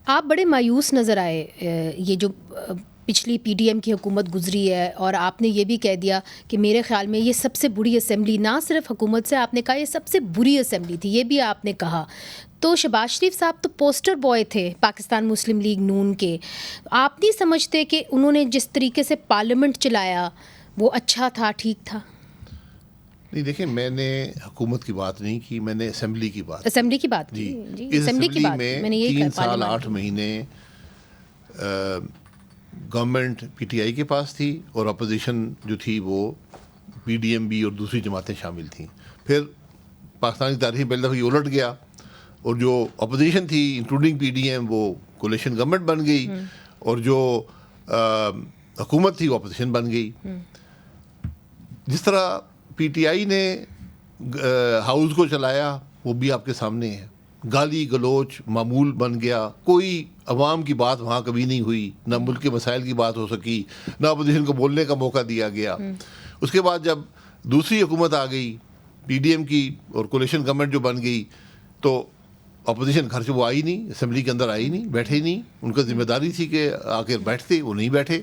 آپ بڑے مایوس نظر آئے یہ جو پچھلی پی ڈی ایم کی حکومت گزری ہے، اور آپ نے یہ بھی کہہ دیا کہ میرے خیال میں یہ سب سے بری اسمبلی، نہ صرف حکومت سے، آپ نے کہا یہ سب سے بری اسمبلی تھی، یہ بھی آپ نے کہا. تو شہباز شریف صاحب تو پوسٹر بوائے تھے پاکستان مسلم لیگ نون کے. آپ نہیں سمجھتے کہ انہوں نے جس طریقے سے پارلیمنٹ چلایا وہ اچھا تھا، ٹھیک تھا؟ نہیں دیکھیں، میں نے حکومت کی بات نہیں کی، میں نے اسمبلی کی بات اسمبلی کی بات کی. جی اس اسمبلی میں 3 سال 8 مہینے گورنمنٹ پی ٹی آئی کے پاس تھی، اور اپوزیشن جو تھی وہ پی ڈی ایم بھی اور دوسری جماعتیں شامل تھیں. پھر پاکستانی تاریخ پہلی دفعہ یہ الٹ گیا، اور جو اپوزیشن تھی انکلوڈنگ پی ڈی ایم وہ کولیشن گورنمنٹ بن گئی، اور جو حکومت تھی وہ اپوزیشن بن گئی. جس طرح پی ٹی آئی نے ہاؤس کو چلایا وہ بھی آپ کے سامنے ہے. گالی گلوچ معمول بن گیا، کوئی عوام کی بات وہاں کبھی نہیں ہوئی، نہ ملک کے مسائل کی بات ہو سکی، نہ اپوزیشن کو بولنے کا موقع دیا گیا. اس کے بعد جب دوسری حکومت آ گئی پی ڈی ایم کی اور کولیشن گورنمنٹ جو بن گئی، تو اپوزیشن گھر سے وہ آئی نہیں، اسمبلی کے اندر آئی نہیں، بیٹھے نہیں. ان کا ذمہ داری تھی کہ آ کے بیٹھتے، وہ نہیں بیٹھے.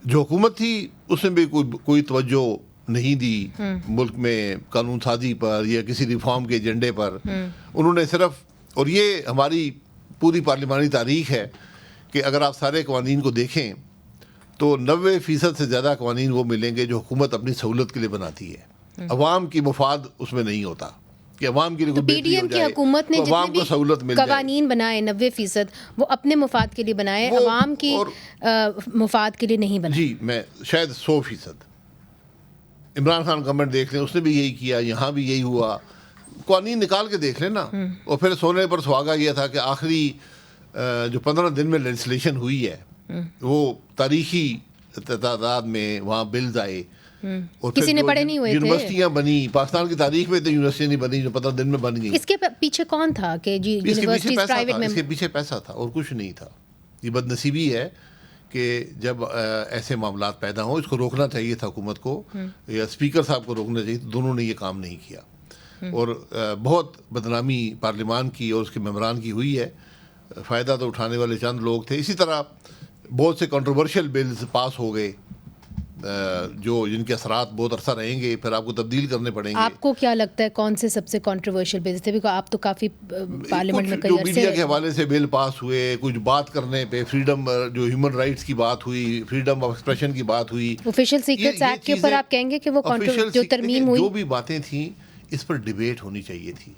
جو حکومت تھی اس میں بھی کوئی توجہ نہیں دی ملک میں قانون سازی پر یا کسی ریفارم کے ایجنڈے پر. انہوں نے صرف، اور یہ ہماری پوری پارلیمانی تاریخ ہے کہ اگر آپ سارے قوانین کو دیکھیں تو 90% سے زیادہ قوانین وہ ملیں گے جو حکومت اپنی سہولت کے لیے بناتی ہے. عوام کی مفاد اس میں نہیں ہوتا کہ عوام کے لیے کوئی پی ڈی ایم کی حکومت نے عوام کو سہولت مل جائے. قوانین بنائے 90% وہ اپنے مفاد کے لیے بنائے، عوام کی مفاد کے لیے نہیں بنائے. جی میں شاید 100%. عمران خان گورنمنٹ دیکھ لیں، اس نے بھی یہی کیا، یہاں بھی یہی ہوا. قوانین نکال کے دیکھ لیں نا. اور پھر سونے پر سہاگا یہ تھا کہ آخری جو 15 دن میں لیجسلیشن ہوئی ہے وہ تاریخی تعداد میں وہاں بلز آئے، اور کسی نے پڑھے نہیں ہوئے تھے. یونیورسٹیاں بنی پاکستان کی تاریخ میں، تو یونیورسٹیاں نہیں بنی جو 15 دن میں بن گئی. اس کے پیچھے کون تھا کہ جی یونیورسٹیز پرائیویٹ میں؟ اس کے پیچھے پیسہ تھا اور کچھ نہیں تھا. یہ بدنصیبی ہے کہ جب ایسے معاملات پیدا ہوں، اس کو روکنا چاہیے تھا حکومت کو یا اسپیکر صاحب کو روکنا چاہیے. دونوں نے یہ کام نہیں کیا، اور بہت بدنامی پارلیمان کی اور اس کے ممبران کی ہوئی ہے. فائدہ تو اٹھانے والے چند لوگ تھے. اسی طرح بہت سے کنٹروورشل بلز پاس ہو گئے جو جن کے اثرات بہت عرصہ رہیں گے، پھر آپ کو تبدیل کرنے پڑیں گے. آپ کو کیا لگتا ہے کون سے سب سے کنٹروورشل بلز تھے؟ بیکاز آپ تو کافی پارلیمنٹ میں کئی عرصے میڈیا کے حوالے سے بل پاس ہوئے، کچھ بات کرنے پہ، فریڈم جو ہیومن رائٹس کی بات ہوئی، فریڈم آف ایکسپریشن کی بات ہوئی. آفیشیل سیکریٹس ایکٹ کے اوپر آپ کہیں گے کہ وہ جو ترمیم ہوئی، جو بھی باتیں تھیں اس پر ڈیبیٹ ہونی چاہیے تھی.